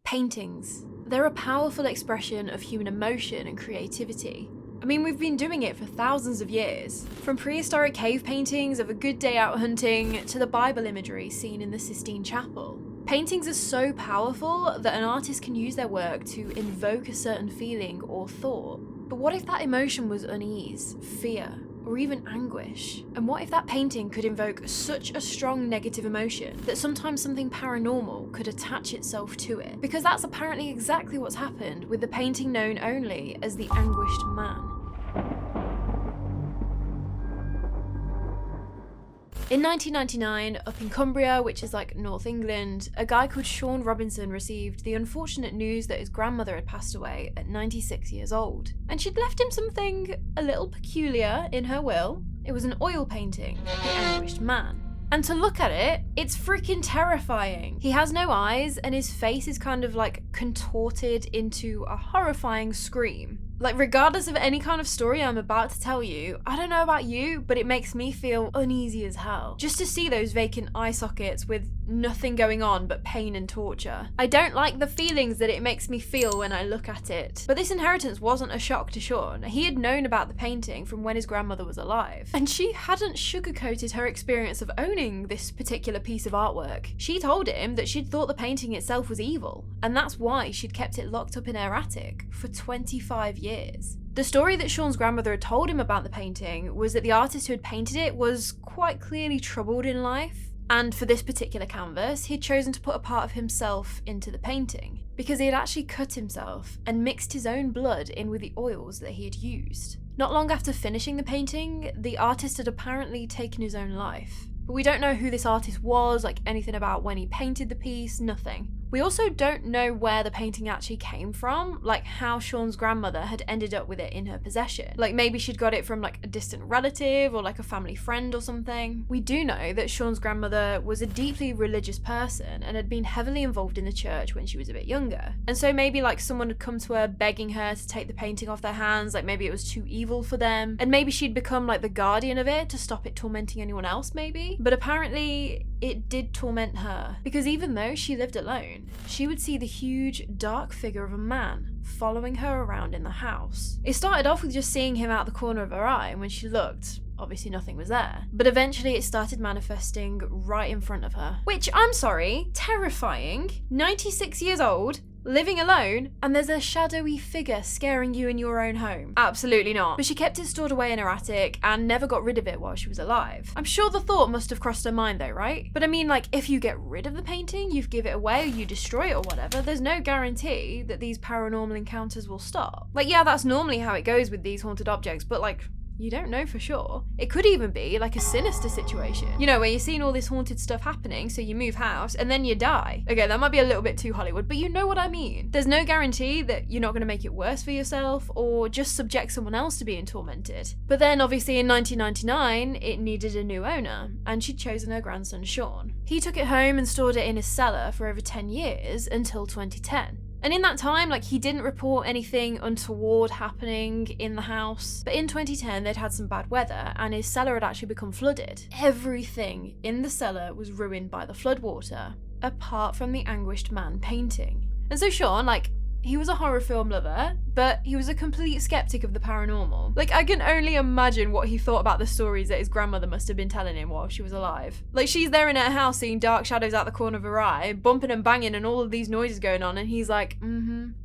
Paintings. They're a powerful expression of human emotion and creativity. I mean, we've been doing it for thousands of years. From prehistoric cave paintings of a good day out hunting to the Bible imagery seen in the Sistine Chapel. Paintings are so powerful that an artist can use their work to invoke a certain feeling or thought. But what if that emotion was unease, fear, or even anguish? And what if that painting could invoke such a strong negative emotion that sometimes something paranormal could attach itself to it? Because that's apparently exactly what's happened with the painting known only as the Anguished Man. In 1999, up in Cumbria, which is like North England, a guy called Sean Robinson received the unfortunate news that his grandmother had passed away at 96 years old. And she'd left him something a little peculiar in her will. It was an oil painting, The Anguished Man. And to look at it, it's freaking terrifying. He has no eyes and his face is kind of like contorted into a horrifying scream. Like, regardless of any kind of story I'm about to tell you, I don't know about you, but it makes me feel uneasy as hell. Just to see those vacant eye sockets with nothing going on but pain and torture. I don't like the feelings that it makes me feel when I look at it. But this inheritance wasn't a shock to Sean. He had known about the painting from when his grandmother was alive. And she hadn't sugarcoated her experience of owning this particular piece of artwork. She told him that she'd thought the painting itself was evil, and that's why she'd kept it locked up in her attic for 25 years. The story that Sean's grandmother had told him about the painting was that the artist who had painted it was quite clearly troubled in life, and for this particular canvas, he'd chosen to put a part of himself into the painting, because he had actually cut himself and mixed his own blood in with the oils that he had used. Not long after finishing the painting, the artist had apparently taken his own life. But we don't know who this artist was, like anything about when he painted the piece, nothing. We also don't know where the painting actually came from, like how Sean's grandmother had ended up with it in her possession. Like maybe she'd got it from like a distant relative or like a family friend or something. We do know that Sean's grandmother was a deeply religious person and had been heavily involved in the church when she was a bit younger. And so maybe like someone had come to her begging her to take the painting off their hands, like maybe it was too evil for them. And maybe she'd become like the guardian of it to stop it tormenting anyone else maybe. But apparently it did torment her, because even though she lived alone, she would see the huge, dark figure of a man following her around in the house. It started off with just seeing him out the corner of her eye, and when she looked, obviously nothing was there. But eventually it started manifesting right in front of her. Which, I'm sorry, terrifying. 96 years old, living alone, and there's a shadowy figure scaring you in your own home. Absolutely not. But she kept it stored away in her attic and never got rid of it while she was alive. I'm sure the thought must have crossed her mind though, right? But I mean, like, if you get rid of the painting, you give it away, or you destroy it or whatever, there's no guarantee that these paranormal encounters will stop. Like, yeah, that's normally how it goes with these haunted objects, but like, you don't know for sure. It could even be like a sinister situation. You know, where you're seeing all this haunted stuff happening, so you move house and then you die. Okay, that might be a little bit too Hollywood, but you know what I mean. There's no guarantee that you're not going to make it worse for yourself or just subject someone else to being tormented. But then obviously in 1999, it needed a new owner, and she'd chosen her grandson Sean. He took it home and stored it in his cellar for over 10 years until 2010. And in that time, like, he didn't report anything untoward happening in the house. But in 2010, they'd had some bad weather and his cellar had actually become flooded. Everything in the cellar was ruined by the floodwater, apart from the Anguished Man painting. And so Sean, like, he was a horror film lover, but he was a complete skeptic of the paranormal. Like, I can only imagine what he thought about the stories that his grandmother must have been telling him while she was alive. Like, she's there in her house seeing dark shadows out the corner of her eye, bumping and banging and all of these noises going on, and he's like,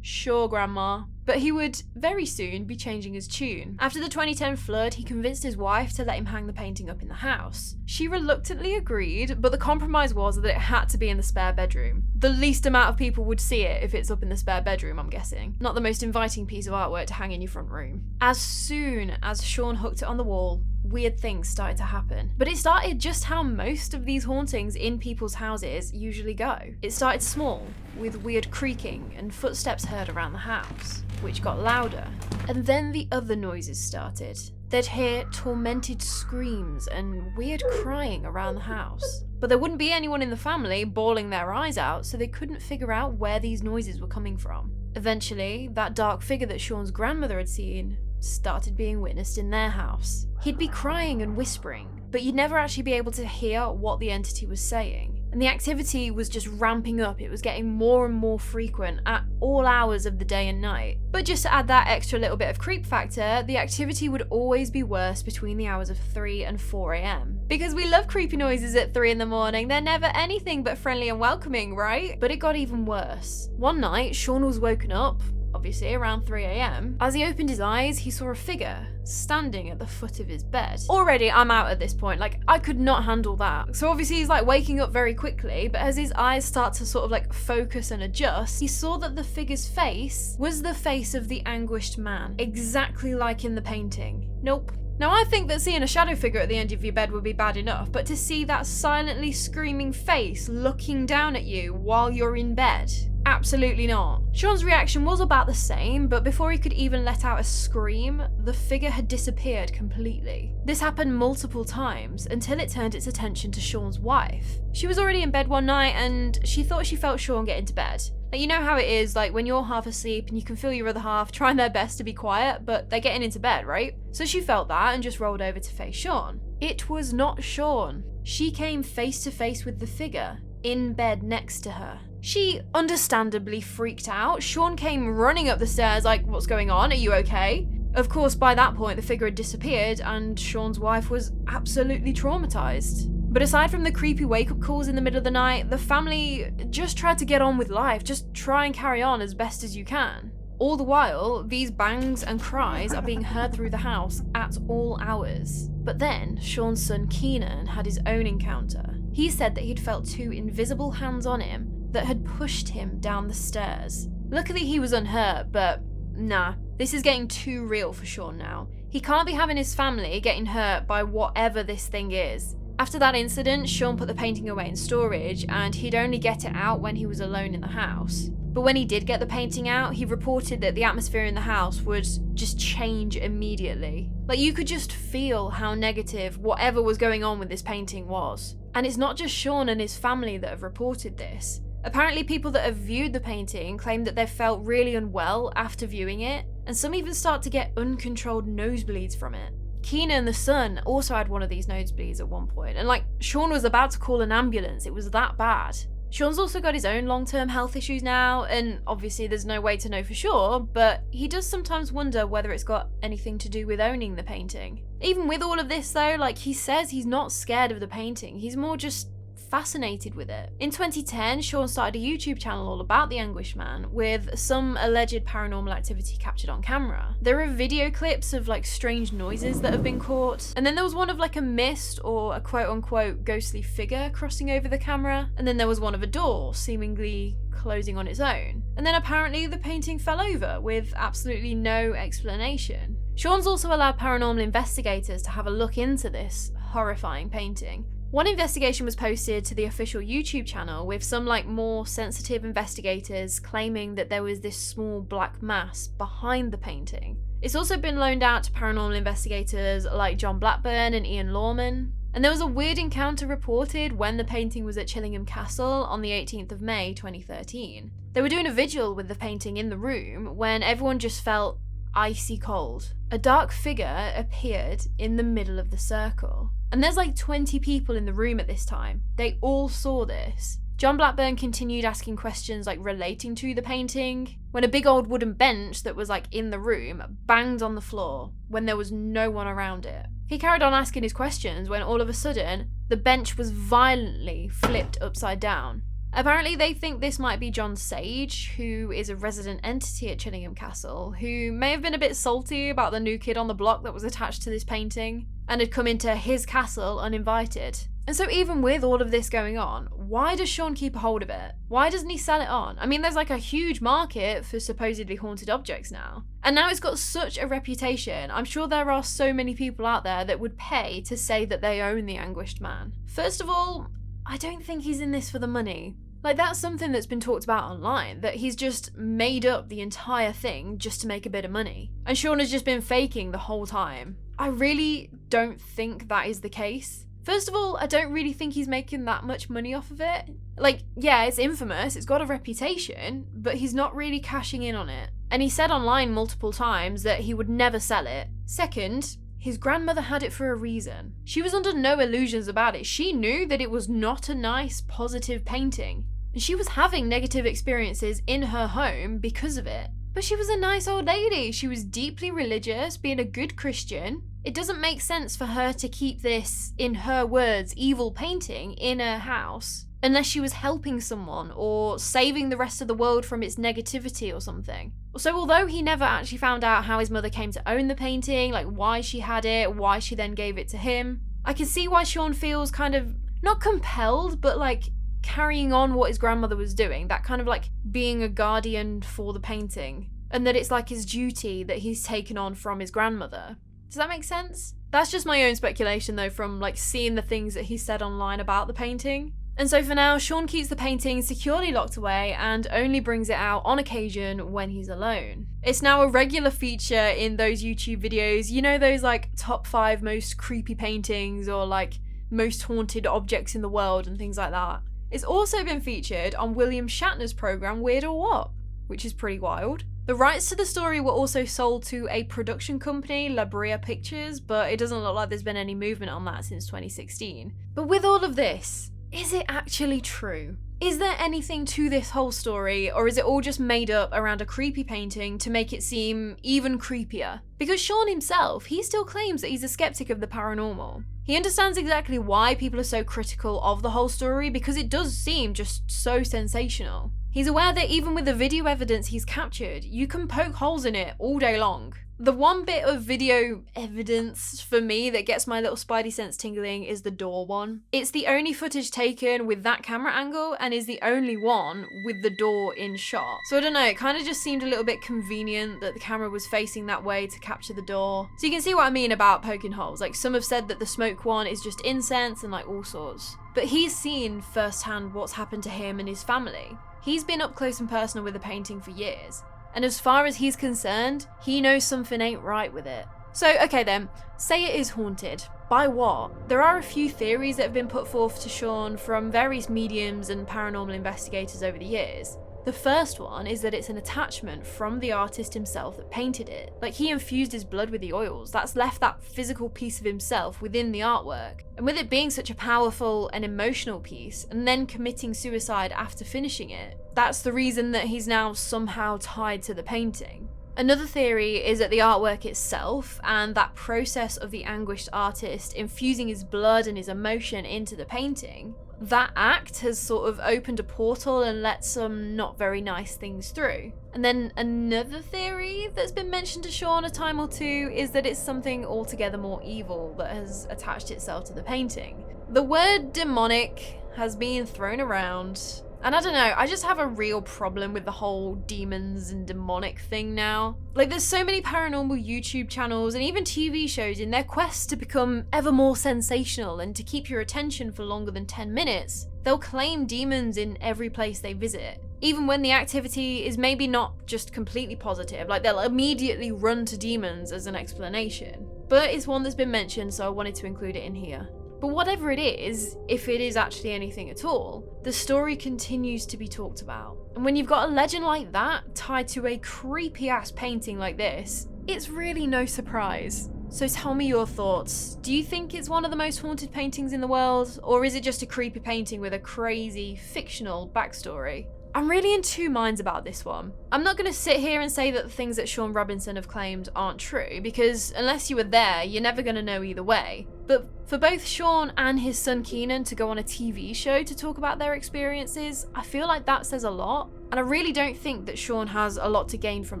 sure, grandma. But he would very soon be changing his tune. After the 2010 flood, he convinced his wife to let him hang the painting up in the house. She reluctantly agreed, but the compromise was that it had to be in the spare bedroom. The least amount of people would see it if it's up in the spare bedroom, I'm guessing. Not the most inviting piece of artwork to hang in your front room. As soon as Sean hooked it on the wall, weird things started to happen. But it started just how most of these hauntings in people's houses usually go. It started small, with weird creaking and footsteps heard around the house, which got louder. And then the other noises started. They'd hear tormented screams and weird crying around the house. But there wouldn't be anyone in the family bawling their eyes out, so they couldn't figure out where these noises were coming from. Eventually, that dark figure that Sean's grandmother had seen started being witnessed in their house. He'd be crying and whispering, but you'd never actually be able to hear what the entity was saying. and the activity was just ramping up. It was getting more and more frequent at all hours of the day and night. But just to add that extra little bit of creep factor, the activity would always be worse between the hours of 3 and 4 a.m. Because we love creepy noises at 3 in the morning, they're never anything but friendly and welcoming, right? But it got even worse. One night, Sean was woken up, obviously around 3 a.m. As he opened his eyes, he saw a figure standing at the foot of his bed. Already, I'm out at this point. Like, I could not handle that. So obviously he's like waking up very quickly, but as his eyes start to sort of like focus and adjust, he saw that the figure's face was the face of the Anguished Man, exactly like in the painting. Nope. Now, I think that seeing a shadow figure at the end of your bed would be bad enough, but to see that silently screaming face looking down at you while you're in bed, absolutely not. Sean's reaction was about the same, but before he could even let out a scream, the figure had disappeared completely. This happened multiple times until it turned its attention to Sean's wife. She was already in bed one night and she thought she felt Sean get into bed. Like, you know how it is, like when you're half asleep and you can feel your other half trying their best to be quiet, but they're getting into bed, right? So she felt that and just rolled over to face Sean. It was not Sean. She came face to face with the figure in bed next to her. She understandably freaked out. Sean came running up the stairs like, "What's going on? Are you okay?" Of course, by that point, the figure had disappeared and Sean's wife was absolutely traumatized. But aside from the creepy wake-up calls in the middle of the night, the family just tried to get on with life, just try and carry on as best as you can. All the while, these bangs and cries are being heard through the house at all hours. But then, Sean's son Keenan had his own encounter. He said that he'd felt 2 invisible hands on him that had pushed him down the stairs. Luckily, he was unhurt, but nah, this is getting too real for Sean now. He can't be having his family getting hurt by whatever this thing is. After that incident, Sean put the painting away in storage, and he'd only get it out when he was alone in the house. But when he did get the painting out, he reported that the atmosphere in the house would just change immediately. Like, you could just feel how negative whatever was going on with this painting was. And it's not just Sean and his family that have reported this. Apparently, people that have viewed the painting claim that they've felt really unwell after viewing it, and some even start to get uncontrolled nosebleeds from it. Keenan, the son, also had one of these nosebleeds at one point, and like, Sean was about to call an ambulance, it was that bad. Sean's also got his own long-term health issues now, and obviously there's no way to know for sure, but he does sometimes wonder whether it's got anything to do with owning the painting. Even with all of this though, like, he says he's not scared of the painting, he's more just fascinated with it. In 2010, Sean started a YouTube channel all about the Anguished Man, with some alleged paranormal activity captured on camera. There are video clips of like strange noises that have been caught, and then there was one of like a mist or a quote-unquote ghostly figure crossing over the camera, and then there was one of a door seemingly closing on its own. And then apparently the painting fell over with absolutely no explanation. Sean's also allowed paranormal investigators to have a look into this horrifying painting. One investigation was posted to the official YouTube channel with some like more sensitive investigators claiming that there was this small black mass behind the painting. It's also been loaned out to paranormal investigators like John Blackburn and Ian Lawman. And there was a weird encounter reported when the painting was at Chillingham Castle on the 18th of May 2013. They were doing a vigil with the painting in the room when everyone just felt icy cold. A dark figure appeared in the middle of the circle. And there's like 20 people in the room at this time. They all saw this. John Blackburn continued asking questions like relating to the painting when a big old wooden bench that was like in the room banged on the floor when there was no one around it. He carried on asking his questions when all of a sudden the bench was violently flipped upside down. Apparently they think this might be John Sage, who is a resident entity at Chillingham Castle, who may have been a bit salty about the new kid on the block that was attached to this painting, and had come into his castle uninvited. And so even with all of this going on, why does Sean keep a hold of it? Why doesn't he sell it on? I mean, there's like a huge market for supposedly haunted objects now. And now it's got such a reputation, I'm sure there are so many people out there that would pay to say that they own the Anguished Man. First of all, I don't think he's in this for the money. Like, that's something that's been talked about online, that he's just made up the entire thing just to make a bit of money. And Sean has just been faking the whole time. I really don't think that is the case. First of all, I don't really think he's making that much money off of it. Like, yeah, it's infamous, it's got a reputation, but he's not really cashing in on it. And he said online multiple times that he would never sell it. Second, his grandmother had it for a reason. She was under no illusions about it. She knew that it was not a nice, positive painting. And she was having negative experiences in her home because of it. But she was a nice old lady. She was deeply religious, being a good Christian. It doesn't make sense for her to keep this, in her words, evil painting in her house unless she was helping someone or saving the rest of the world from its negativity or something. So although he never actually found out how his mother came to own the painting, like why she had it, why she then gave it to him, I can see why Sean feels kind of, not compelled, but like carrying on what his grandmother was doing, that kind of like being a guardian for the painting, and that it's like his duty that he's taken on from his grandmother. Does that make sense? That's just my own speculation though, from like seeing the things that he said online about the painting. And so for now, Sean keeps the painting securely locked away and only brings it out on occasion when he's alone. It's now a regular feature in those YouTube videos, you know, those like top 5 most creepy paintings or like most haunted objects in the world and things like that. It's also been featured on William Shatner's program Weird or What, which is pretty wild. The rights to the story were also sold to a production company, La Brea Pictures, but it doesn't look like there's been any movement on that since 2016. But with all of this, is it actually true? Is there anything to this whole story, or is it all just made up around a creepy painting to make it seem even creepier? Because Sean himself, he still claims that he's a skeptic of the paranormal. He understands exactly why people are so critical of the whole story, because it does seem just so sensational. He's aware that even with the video evidence he's captured, you can poke holes in it all day long. The one bit of video evidence for me that gets my little spidey sense tingling is the door one. It's the only footage taken with that camera angle and is the only one with the door in shot. So I don't know, it kind of just seemed a little bit convenient that the camera was facing that way to capture the door. So you can see what I mean about poking holes. Like some have said that the smoke one is just incense and like all sorts. But he's seen firsthand what's happened to him and his family. He's been up close and personal with the painting for years. And as far as he's concerned, he knows something ain't right with it. So, okay then, say it is haunted. By what? There are a few theories that have been put forth to Sean from various mediums and paranormal investigators over the years. The first one is that it's an attachment from the artist himself that painted it. Like he infused his blood with the oils, that's left that physical piece of himself within the artwork. And with it being such a powerful and emotional piece, and then committing suicide after finishing it, that's the reason that he's now somehow tied to the painting. Another theory is that the artwork itself and that process of the anguished artist infusing his blood and his emotion into the painting, that act has sort of opened a portal and let some not very nice things through. And then another theory that's been mentioned to Sean a time or two is that it's something altogether more evil that has attached itself to the painting. The word demonic has been thrown around, and I don't know, I just have a real problem with the whole demons and demonic thing now. Like there's so many paranormal YouTube channels and even TV shows in their quest to become ever more sensational and to keep your attention for longer than 10 minutes. They'll claim demons in every place they visit, even when the activity is maybe not just completely positive, like they'll immediately run to demons as an explanation. But it's one that's been mentioned, so I wanted to include it in here. But whatever it is, if it is actually anything at all, the story continues to be talked about. And when you've got a legend like that tied to a creepy ass painting like this, it's really no surprise. So tell me your thoughts. Do you think it's one of the most haunted paintings in the world, or is it just a creepy painting with a crazy, fictional backstory? I'm really in two minds about this one. I'm not going to sit here and say that the things that Sean Robinson have claimed aren't true, because unless you were there, you're never going to know either way. But for both Sean and his son Keenan to go on a TV show to talk about their experiences, I feel like that says a lot. And I really don't think that Sean has a lot to gain from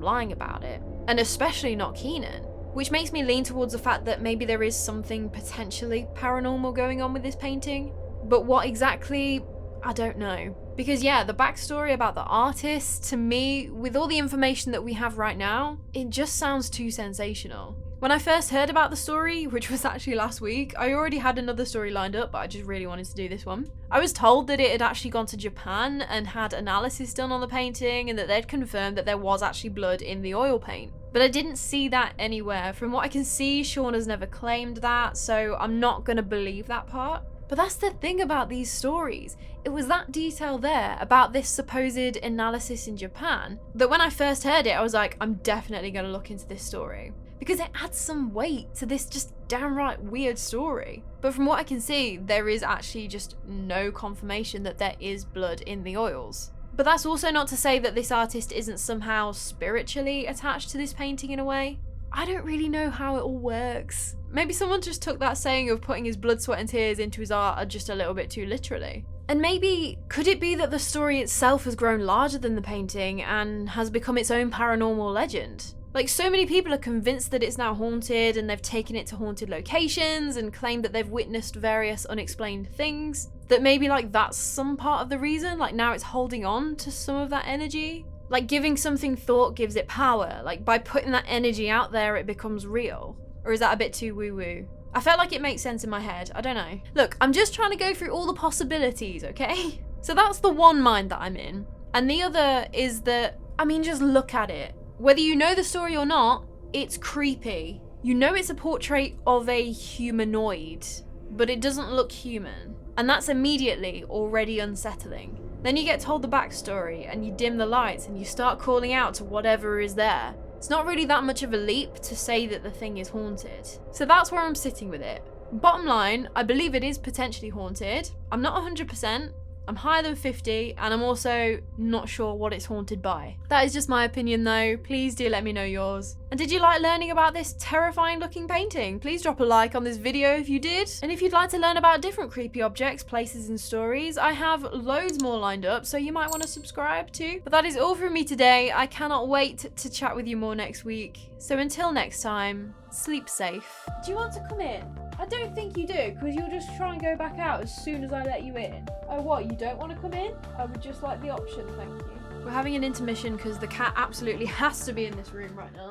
lying about it. And especially not Keenan. Which makes me lean towards the fact that maybe there is something potentially paranormal going on with this painting. But what exactly, I don't know. Because yeah, the backstory about the artist, to me, with all the information that we have right now, it just sounds too sensational. When I first heard about the story, which was actually last week, I already had another story lined up, but I just really wanted to do this one. I was told that it had actually gone to Japan and had analysis done on the painting and that they'd confirmed that there was actually blood in the oil paint. But I didn't see that anywhere. From what I can see, Sean has never claimed that, so I'm not going to believe that part. But that's the thing about these stories. It was that detail there about this supposed analysis in Japan that when I first heard it, I was like, I'm definitely going to look into this story. Because it adds some weight to this just downright weird story. But from what I can see, there is actually just no confirmation that there is blood in the oils. But that's also not to say that this artist isn't somehow spiritually attached to this painting in a way. I don't really know how it all works. Maybe someone just took that saying of putting his blood, sweat and tears into his art just a little bit too literally. And maybe, could it be that the story itself has grown larger than the painting and has become its own paranormal legend? Like, so many people are convinced that it's now haunted and they've taken it to haunted locations and claimed that they've witnessed various unexplained things, that maybe like that's some part of the reason, like now it's holding on to some of that energy. Like giving something thought gives it power, like by putting that energy out there it becomes real. Or is that a bit too woo-woo? I felt like it makes sense in my head, I don't know. Look, I'm just trying to go through all the possibilities, okay? So that's the one mind that I'm in. And the other is that, I mean, just look at it. Whether you know the story or not, it's creepy. You know it's a portrait of a humanoid, but it doesn't look human. And that's immediately already unsettling. Then you get told the backstory and you dim the lights and you start calling out to whatever is there. It's not really that much of a leap to say that the thing is haunted. So that's where I'm sitting with it. Bottom line, I believe it is potentially haunted. I'm not 100%. I'm higher than 50, and I'm also not sure what it's haunted by. That is just my opinion though. Please do let me know yours. And did you like learning about this terrifying looking painting? Please drop a like on this video if you did. And if you'd like to learn about different creepy objects, places and stories, I have loads more lined up, so you might want to subscribe too. But that is all from me today. I cannot wait to chat with you more next week. So until next time, sleep safe. Do you want to come in? I don't think you do, because you'll just try and go back out as soon as I let you in. Oh what, you don't want to come in? I would just like the option, thank you. We're having an intermission because the cat absolutely has to be in this room right now.